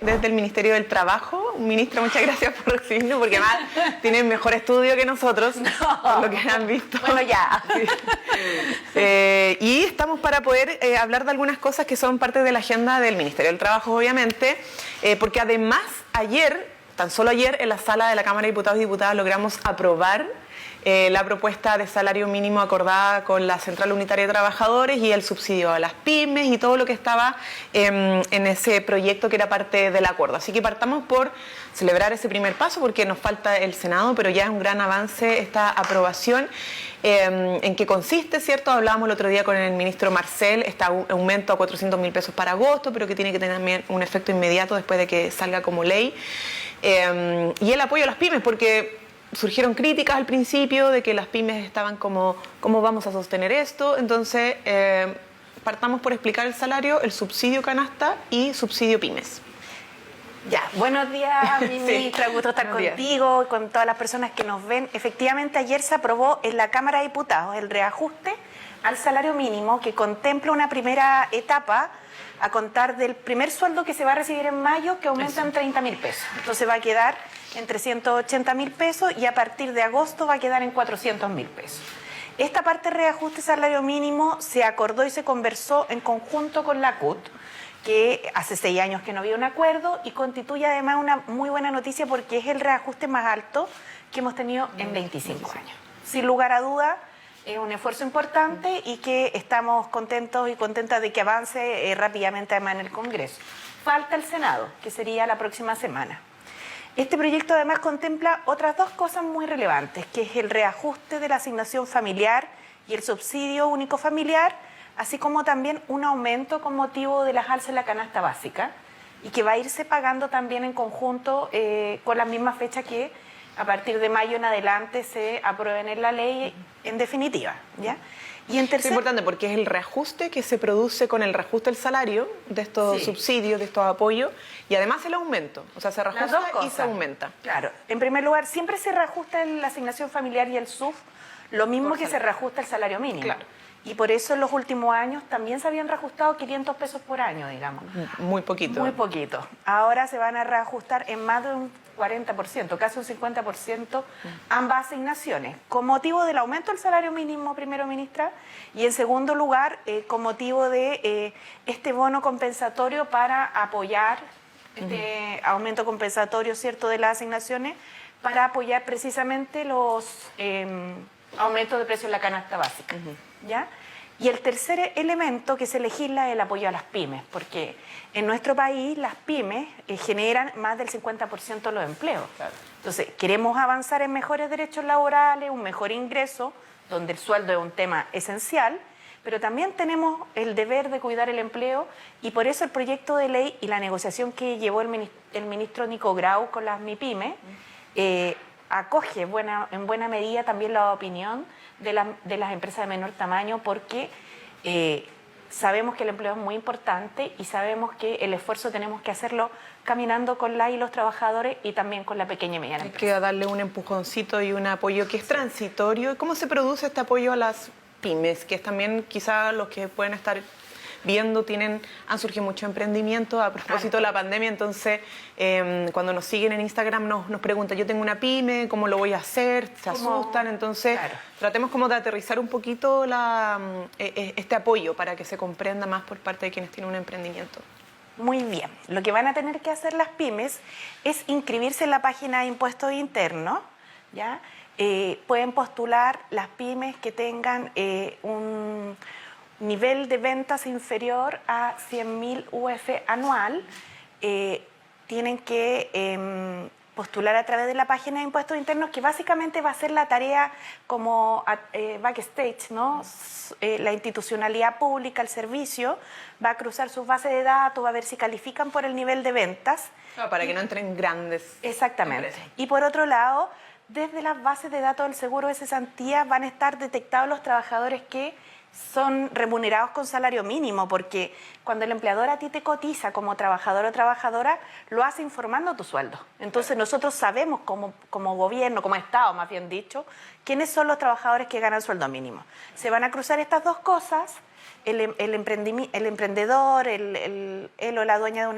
Desde el Ministerio del Trabajo. Ministra, muchas gracias por recibirnos, porque además tienen mejor estudio que nosotros, por lo que han visto. Bueno, ya. Sí. Y estamos para poder hablar de algunas cosas que son parte de la agenda del Ministerio del Trabajo, obviamente, porque además tan solo ayer, en la sala de la Cámara de Diputados y Diputadas logramos aprobar la propuesta de salario mínimo acordada con la Central Unitaria de Trabajadores y el subsidio a las pymes y todo lo que estaba en ese proyecto que era parte del acuerdo. Así que partamos por celebrar ese primer paso porque nos falta el Senado, pero ya es un gran avance esta aprobación. ¿En qué consiste, cierto? Hablábamos el otro día con el ministro Marcel, este aumento a 400.000 pesos para agosto, pero que tiene que tener también un efecto inmediato después de que salga como ley. Y el apoyo a las pymes, porque surgieron críticas al principio de que las pymes estaban como, ¿cómo vamos a sostener esto? Entonces, partamos por explicar el salario, el subsidio canasta y subsidio pymes. Ya, buenos días, ministra, Sí. gusto estar Buenos contigo, con todas las personas que nos ven. Efectivamente, ayer se aprobó en la Cámara de Diputados el reajuste al salario mínimo que contempla una primera etapa a contar del primer sueldo que se va a recibir en mayo, que aumenta en 30.000 pesos. Entonces va a quedar en 380.000 pesos y a partir de agosto va a quedar en 400.000 pesos. Esta parte de reajuste salario mínimo se acordó y se conversó en conjunto con la CUT, que hace 6 años que no había un acuerdo y constituye además una muy buena noticia porque es el reajuste más alto que hemos tenido en 25 años. Sin lugar a duda, es un esfuerzo importante y que estamos contentos y contentas de que avance rápidamente además en el Congreso. Falta el Senado, que sería la próxima semana. Este proyecto además contempla otras dos cosas muy relevantes, que es el reajuste de la asignación familiar y el subsidio único familiar, así como también un aumento con motivo de las alzas en la canasta básica y que va a irse pagando también en conjunto con la misma fecha que a partir de mayo en adelante se aprueben en la ley en definitiva, ¿ya? Y en tercer... Es importante porque es el reajuste que se produce con el reajuste del salario de estos subsidios, de estos apoyos, y además el aumento. O sea, se reajusta y se aumenta. Claro. En primer lugar, siempre se reajusta la asignación familiar y el SUF, lo mismo que se reajusta el salario mínimo. Claro. Y por eso en los últimos años también se habían reajustado 500 pesos por año, digamos. Muy poquito. Muy poquito. Ahora se van a reajustar en más de un 40%, casi un 50%, ambas asignaciones, con motivo del aumento del salario mínimo, primero, ministra, y en segundo lugar, con motivo de este bono compensatorio para apoyar este aumento compensatorio, ¿cierto?, de las asignaciones, para apoyar precisamente los aumentos de precio en la canasta básica, ¿ya? Y el tercer elemento que se legisla es el apoyo a las pymes, porque en nuestro país las pymes generan más del 50% de los empleos. Claro. Entonces, queremos avanzar en mejores derechos laborales, un mejor ingreso, donde el sueldo es un tema esencial, pero también tenemos el deber de cuidar el empleo y por eso el proyecto de ley y la negociación que llevó el ministro Nico Grau con las MIPYME acoge en buena medida también la opinión de las empresas de menor tamaño porque sabemos que el empleo es muy importante y sabemos que el esfuerzo tenemos que hacerlo caminando con las y los trabajadores y también con la pequeña y mediana empresa. Hay que darle un empujoncito y un apoyo que es transitorio. ¿Cómo se produce este apoyo a las pymes? Que es también quizá los que pueden estar viendo, han surgido mucho emprendimiento a propósito de la pandemia, entonces cuando nos siguen en Instagram nos preguntan, yo tengo una pyme, ¿cómo lo voy a hacer? Se asustan, entonces tratemos como de aterrizar un poquito este apoyo para que se comprenda más por parte de quienes tienen un emprendimiento. Muy bien, lo que van a tener que hacer las pymes es inscribirse en la página de impuestos internos, ¿ya? Pueden postular las pymes que tengan un nivel de ventas inferior a 100.000 UF anual, tienen que postular a través de la página de impuestos internos, que básicamente va a ser la tarea como backstage, ¿no? La institucionalidad pública, el servicio, va a cruzar sus bases de datos, va a ver si califican por el nivel de ventas. Para que no entren grandes. Exactamente. Empresas. Y por otro lado, desde las bases de datos del seguro de cesantía van a estar detectados los trabajadores que son remunerados con salario mínimo, porque cuando el empleador a ti te cotiza como trabajador o trabajadora, lo hace informando tu sueldo. Entonces nosotros sabemos como gobierno, como Estado más bien dicho, quiénes son los trabajadores que ganan sueldo mínimo. Se van a cruzar estas dos cosas, el emprendedor, él o la dueña de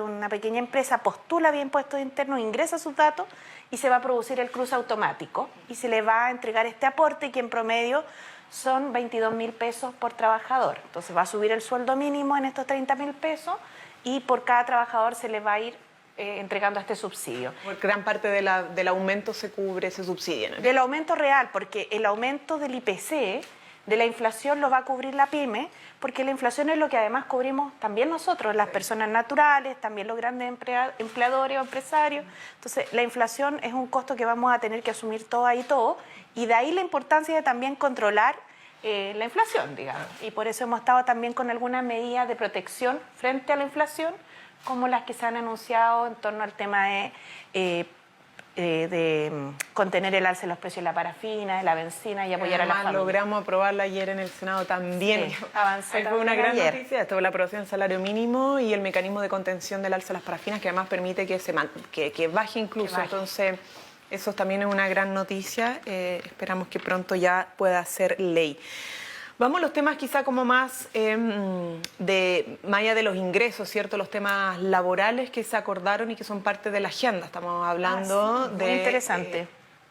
una pequeña empresa postula vía impuestos internos, ingresa sus datos y se va a producir el cruce automático y se le va a entregar este aporte que en promedio son 22.000 pesos por trabajador. Entonces va a subir el sueldo mínimo en estos 30.000 pesos y por cada trabajador se le va a ir entregando este subsidio. Gran parte del aumento se cubre ese subsidio, ¿no? Del aumento real, porque el aumento del IPC, de la inflación, lo va a cubrir la PYME, porque la inflación es lo que además cubrimos también nosotros, las personas naturales, también los grandes empleadores o empresarios. Entonces, la inflación es un costo que vamos a tener que asumir todas y todos, y de ahí la importancia de también controlar la inflación, digamos. Y por eso hemos estado también con algunas medidas de protección frente a la inflación, como las que se han anunciado en torno al tema de contener el alza de los precios de la parafina, de la benzina y apoyar a las familias. Logramos aprobarla ayer en el Senado también. Sí, avanzó fue una gran ayer. noticia, esto la aprobación del salario mínimo y el mecanismo de contención del alza de las parafinas, que además permite que baje incluso. Que baje. Entonces, eso también es una gran noticia. Esperamos que pronto ya pueda ser ley. Vamos a los temas quizá como más más allá de los ingresos, ¿cierto? Los temas laborales que se acordaron y que son parte de la agenda. Estamos hablando sí, de... muy interesante.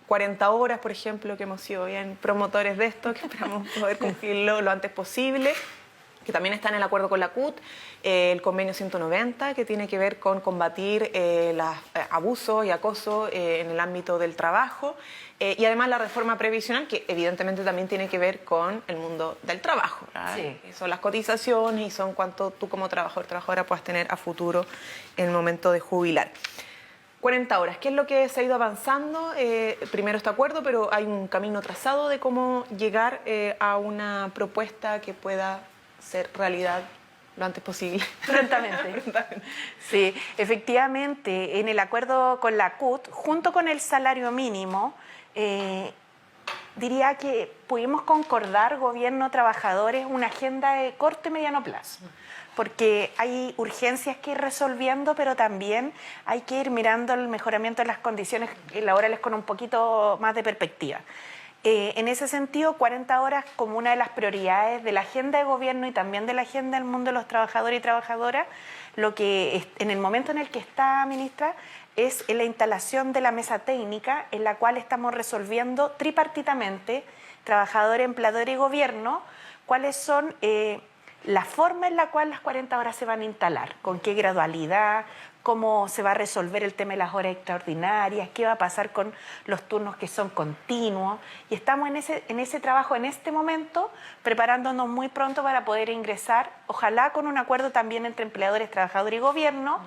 40 horas, por ejemplo, que hemos sido bien promotores de esto, que esperamos poder cumplirlo lo antes posible, que también está en el acuerdo con la CUT, el convenio 190, que tiene que ver con combatir los abusos y acoso en el ámbito del trabajo, y además la reforma previsional, que evidentemente también tiene que ver con el mundo del trabajo. Sí. Son las cotizaciones y son cuánto tú como trabajador, trabajadora puedas tener a futuro en el momento de jubilar. 40 horas, ¿qué es lo que se ha ido avanzando? Primero este acuerdo, pero hay un camino trazado de cómo llegar a una propuesta que pueda ser realidad lo antes posible. Prontamente. Sí, efectivamente, en el acuerdo con la CUT, junto con el salario mínimo, diría que pudimos concordar, gobierno, trabajadores, una agenda de corto y mediano plazo. Porque hay urgencias que ir resolviendo, pero también hay que ir mirando el mejoramiento de las condiciones laborales con un poquito más de perspectiva. En ese sentido, 40 horas como una de las prioridades de la agenda de gobierno y también de la agenda del mundo de los trabajadores y trabajadoras, lo que en el momento en el que está, ministra, es la instalación de la mesa técnica en la cual estamos resolviendo tripartitamente, trabajador, empleador y gobierno, cuáles son la forma en la cual las 40 horas se van a instalar, con qué gradualidad, cómo se va a resolver el tema de las horas extraordinarias, qué va a pasar con los turnos que son continuos. Y estamos en ese trabajo en este momento, preparándonos muy pronto para poder ingresar, ojalá con un acuerdo también entre empleadores, trabajadores y gobierno,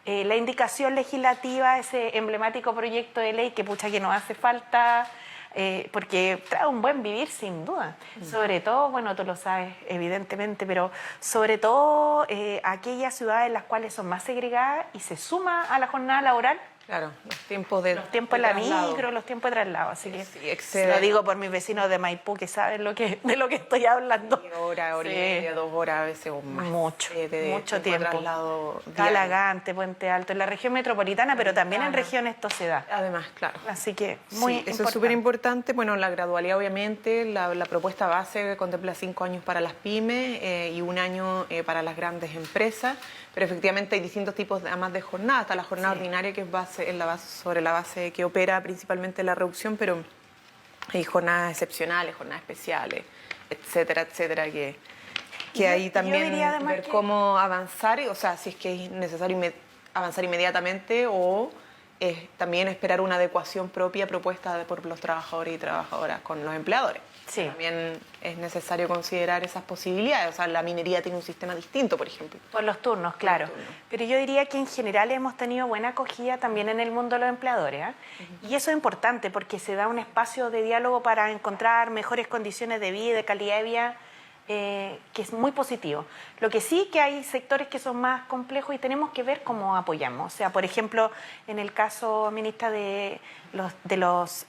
la indicación legislativa, ese emblemático proyecto de ley que pucha que nos hace falta, porque trae un buen vivir sin duda, sobre todo, bueno, tú lo sabes evidentemente, pero sobre todo aquellas ciudades en las cuales son más segregadas y se suma a la jornada laboral. Claro, los tiempos de en la micro, los tiempos de traslado, así que sí, lo digo por mis vecinos de Maipú que saben de lo que estoy hablando. Hora y media, 2 horas a veces o más. Mucho tiempo. Traslado Talagante, Puente Alto, en la región metropolitana, pero también en regiones esto se da. Además, claro. Así que muy importante. Eso es súper importante. Bueno, la gradualidad obviamente, la propuesta base contempla 5 años para las pymes y 1 año para las grandes empresas, pero efectivamente hay distintos tipos además de jornada. Está la jornada ordinaria, que es sobre la base que opera principalmente la reducción, pero hay jornadas excepcionales, jornadas especiales, etcétera, etcétera, que ahí también ver cómo avanzar, o sea, si es que es necesario avanzar inmediatamente o también esperar una adecuación propia propuesta por los trabajadores y trabajadoras con los empleadores. Sí. También es necesario considerar esas posibilidades. O sea, la minería tiene un sistema distinto, por ejemplo. Por los turnos, claro. Pero yo diría que en general hemos tenido buena acogida también en el mundo de los empleadores, ¿eh? Y eso es importante porque se da un espacio de diálogo para encontrar mejores condiciones de vida y de calidad de vida, que es muy positivo. Lo que sí que hay sectores que son más complejos y tenemos que ver cómo apoyamos. O sea, por ejemplo, en el caso, ministra, de los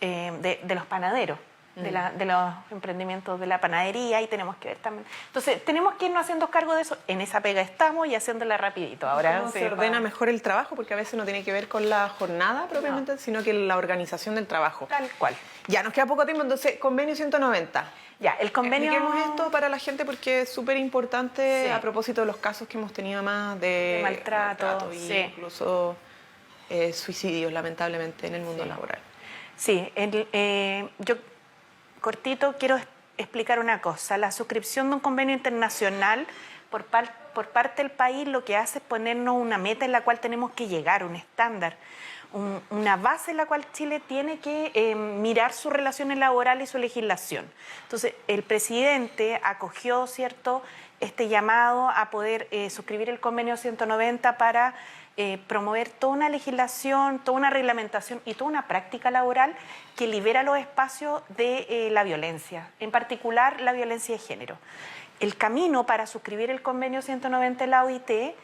panaderos. de los emprendimientos de la panadería y tenemos que ver también. Entonces, tenemos que irnos haciendo cargo de eso. En esa pega estamos y haciéndola rapidito. Ahora ¿Cómo se ordena mejor el trabajo? Porque a veces no tiene que ver con la jornada propiamente, sino que la organización del trabajo. Tal cual. Ya, nos queda poco tiempo, entonces, convenio 190. Ya, el convenio... Expliquemos esto para la gente porque es súper importante Sí. a propósito de los casos que hemos tenido más de maltrato, y sí. incluso suicidios, lamentablemente, en el mundo laboral. Sí, yo cortito quiero explicar una cosa. La suscripción de un convenio internacional por parte del país lo que hace es ponernos una meta en la cual tenemos que llegar, un estándar, una base en la cual Chile tiene que mirar sus relaciones laborales y su legislación. Entonces, el presidente acogió, ¿cierto?, este llamado a poder suscribir el convenio 190 para promover toda una legislación, toda una reglamentación y toda una práctica laboral que libera los espacios de la violencia, en particular la violencia de género. El camino para suscribir el convenio 190 de la OIT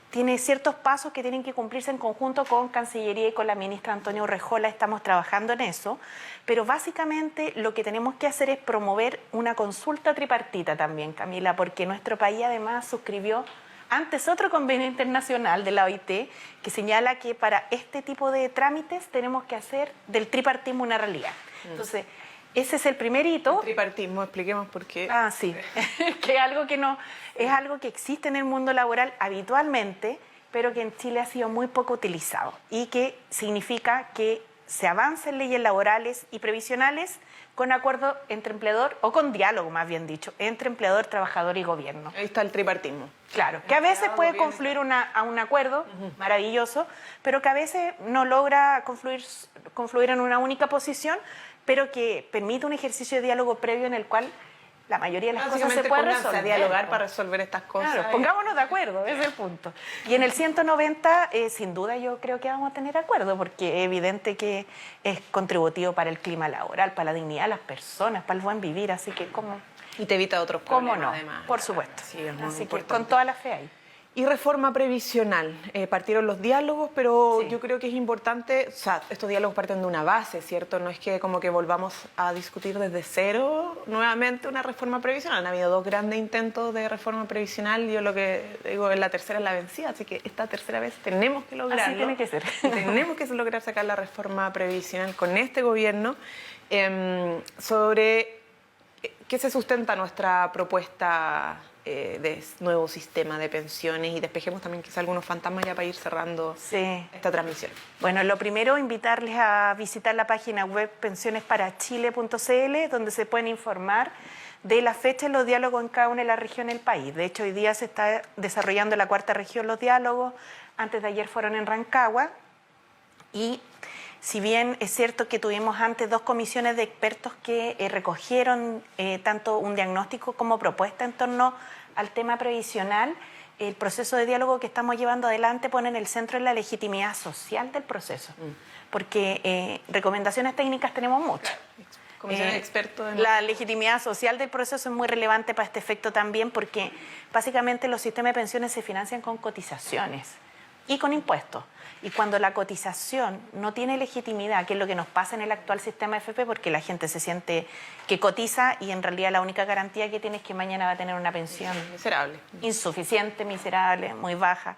tiene ciertos pasos que tienen que cumplirse en conjunto con Cancillería y con la ministra Antonia Urrejola. Estamos trabajando en eso, pero básicamente lo que tenemos que hacer es promover una consulta tripartita también, Camila, porque nuestro país además suscribió antes otro convenio internacional de la OIT que señala que para este tipo de trámites tenemos que hacer del tripartismo una realidad. Entonces, ese es el primer hito. El tripartismo, expliquemos por qué. Ah, sí, que es algo que existe en el mundo laboral habitualmente, pero que en Chile ha sido muy poco utilizado y que significa que se avanza en leyes laborales y previsionales con acuerdo entre empleador, o con diálogo más bien dicho, entre empleador, trabajador y gobierno. Ahí está el tripartismo. Claro, que a veces puede confluir a un acuerdo maravilloso, pero que a veces no logra confluir en una única posición, pero que permite un ejercicio de diálogo previo en el cual la mayoría de las cosas se puede resolver. A dialogar para resolver estas cosas. Claro, pongámonos de acuerdo, ese es el punto. Y en el 190, sin duda yo creo que vamos a tener acuerdo, porque es evidente que es contributivo para el clima laboral, para la dignidad de las personas, para el buen vivir, así que ¿cómo? Y te evita otros problemas, ¿Cómo no? además. Por supuesto. Sí, es muy así importante. que con toda la fe ahí. Y reforma previsional. Partieron los diálogos, pero Sí. yo creo que es importante, o sea, estos diálogos parten de una base, ¿cierto? No es que como que volvamos a discutir desde cero nuevamente una reforma previsional. Han habido 2 grandes intentos de reforma previsional. Yo lo que digo es la tercera es la vencida, así que esta tercera vez tenemos que lograrlo. Así tiene que ser. Tenemos que lograr sacar la reforma previsional con este gobierno. Sobre qué se sustenta nuestra propuesta de nuevo sistema de pensiones, y despejemos también quizá algunos fantasmas ya para ir cerrando esta transmisión. Bueno, lo primero, invitarles a visitar la página web pensionesparachile.cl, donde se pueden informar de la fecha de los diálogos en cada una de las regiones del país. De hecho, hoy día se está desarrollando en la 4ª región los diálogos. Antes de ayer fueron en Rancagua. Y si bien es cierto que tuvimos antes 2 comisiones de expertos que recogieron tanto un diagnóstico como propuesta en torno al tema previsional, el proceso de diálogo que estamos llevando adelante pone en el centro la legitimidad social del proceso, porque recomendaciones técnicas tenemos muchas. Comisiones de expertos. La legitimidad social del proceso es muy relevante para este efecto también, porque básicamente los sistemas de pensiones se financian con cotizaciones y con impuestos. Y cuando la cotización no tiene legitimidad, que es lo que nos pasa en el actual sistema FP, porque la gente se siente que cotiza y en realidad la única garantía que tiene es que mañana va a tener una pensión miserable, insuficiente, miserable, muy baja.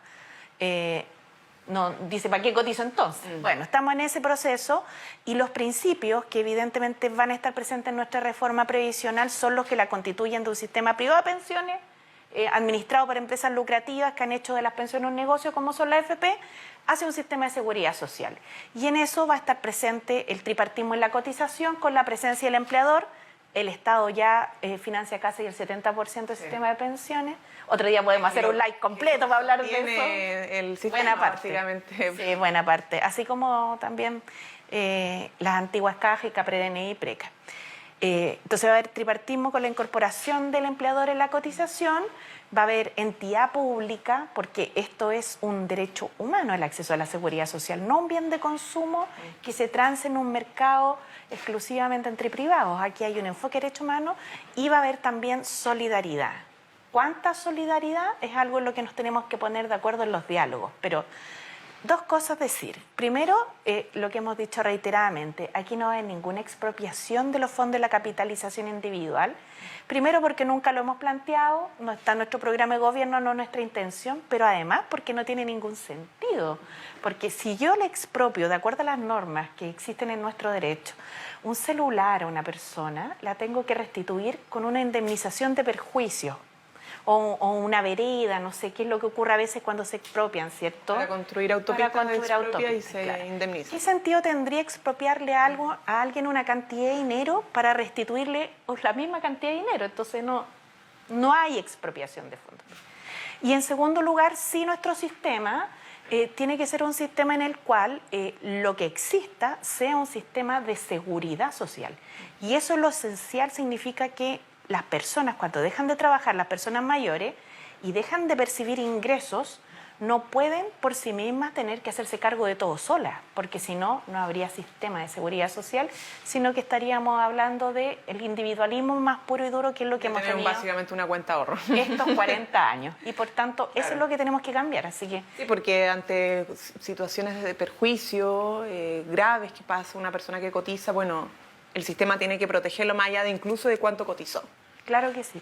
No, dice, ¿para qué cotizo entonces? Bueno, estamos en ese proceso y los principios que evidentemente van a estar presentes en nuestra reforma previsional son los que la constituyen de un sistema privado de pensiones administrado por empresas lucrativas que han hecho de las pensiones un negocio como son las FP, hacia un sistema de seguridad social. Y en eso va a estar presente el tripartismo en la cotización con la presencia del empleador. El Estado ya financia casi el 70% del sistema de pensiones. Otro día podemos hacer un live completo para hablar de eso. El sistema, buena parte. básicamente. Sí, buena parte. Así como también las antiguas cajas y CAPREDNI y PRECA. Entonces va a haber tripartismo con la incorporación del empleador en la cotización, va a haber entidad pública, porque esto es un derecho humano, el acceso a la seguridad social, no un bien de consumo que se trance en un mercado exclusivamente entre privados. Aquí hay un enfoque de derecho humano y va a haber también solidaridad. ¿Cuánta solidaridad? Es algo en lo que nos tenemos que poner de acuerdo en los diálogos, pero Dos cosas decir. Primero, lo que hemos dicho reiteradamente, aquí no hay ninguna expropiación de los fondos de la capitalización individual. Primero porque nunca lo hemos planteado, no está en nuestro programa de gobierno, no es nuestra intención, pero además porque no tiene ningún sentido. Porque si yo le expropio, de acuerdo a las normas que existen en nuestro derecho, un celular a una persona, la tengo que restituir con una indemnización de perjuicio. O una vereda, no sé qué es lo que ocurre a veces cuando se expropian, ¿cierto? Para construir autopistas se expropia y se indemniza. ¿Qué sentido tendría expropiarle a alguien una cantidad de dinero para restituirle la misma cantidad de dinero? Entonces no hay expropiación de fondos. Y en segundo lugar, sí nuestro sistema tiene que ser un sistema en el cual lo que exista sea un sistema de seguridad social. Y eso es lo esencial, significa que las personas, cuando dejan de trabajar, las personas mayores, y dejan de percibir ingresos, no pueden por sí mismas tener que hacerse cargo de todo solas, porque si no, no habría sistema de seguridad social, sino que estaríamos hablando del individualismo más puro y duro, que es lo que hemos tenido básicamente una cuenta de ahorro. Estos 40 años. Y por tanto, eso es lo que tenemos que cambiar. Así que sí, porque ante situaciones de perjuicio graves que pasa una persona que cotiza, bueno, el sistema tiene que protegerlo más allá de incluso de cuánto cotizó. Claro que sí.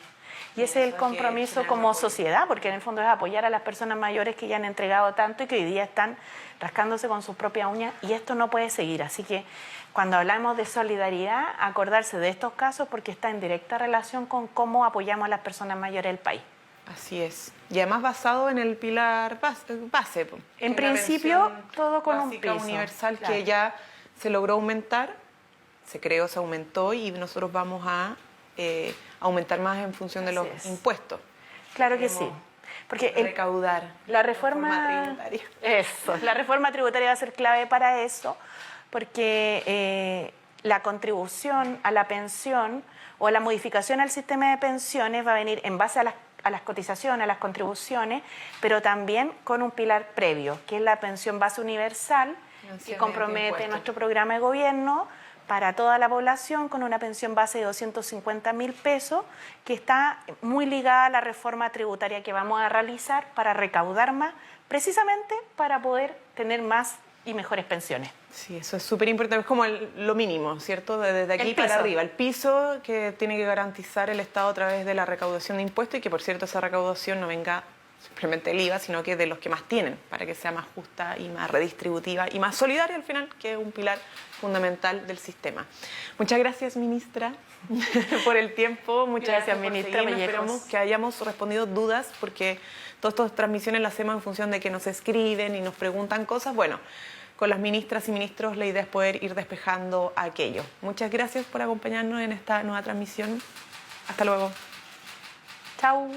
Y ese es el compromiso como sociedad, porque en el fondo es apoyar a las personas mayores que ya han entregado tanto y que hoy día están rascándose con sus propias uñas, y esto no puede seguir. Así que cuando hablamos de solidaridad, acordarse de estos casos, porque está en directa relación con cómo apoyamos a las personas mayores del país. Así es. Y además basado en el pilar base. En principio, todo con un piso universal, claro, que ya se logró aumentar, se creó, se aumentó, y nosotros vamos a aumentar más en función de los impuestos. Claro que sí. Porque recaudar la reforma tributaria. Eso, la reforma tributaria va a ser clave para eso, porque la contribución a la pensión o la modificación al sistema de pensiones va a venir en base a las cotizaciones, a las contribuciones, pero también con un pilar previo, que es la pensión base universal, que compromete nuestro programa de gobierno para toda la población, con una pensión base de 250.000 pesos, que está muy ligada a la reforma tributaria que vamos a realizar para recaudar más, precisamente para poder tener más y mejores pensiones. Sí, eso es súper importante, es como lo mínimo, ¿cierto? Desde aquí para arriba, el piso que tiene que garantizar el Estado a través de la recaudación de impuestos, y que, por cierto, esa recaudación no venga simplemente el IVA, sino que de los que más tienen, para que sea más justa y más redistributiva y más solidaria al final, que es un pilar fundamental del sistema. Muchas gracias, ministra, por el tiempo. Muchas gracias, ministra. Esperamos que hayamos respondido dudas, porque todas estas transmisiones las hacemos en función de que nos escriben y nos preguntan cosas. Bueno, con las ministras y ministros la idea es poder ir despejando aquello. Muchas gracias por acompañarnos en esta nueva transmisión. Hasta luego. Chau.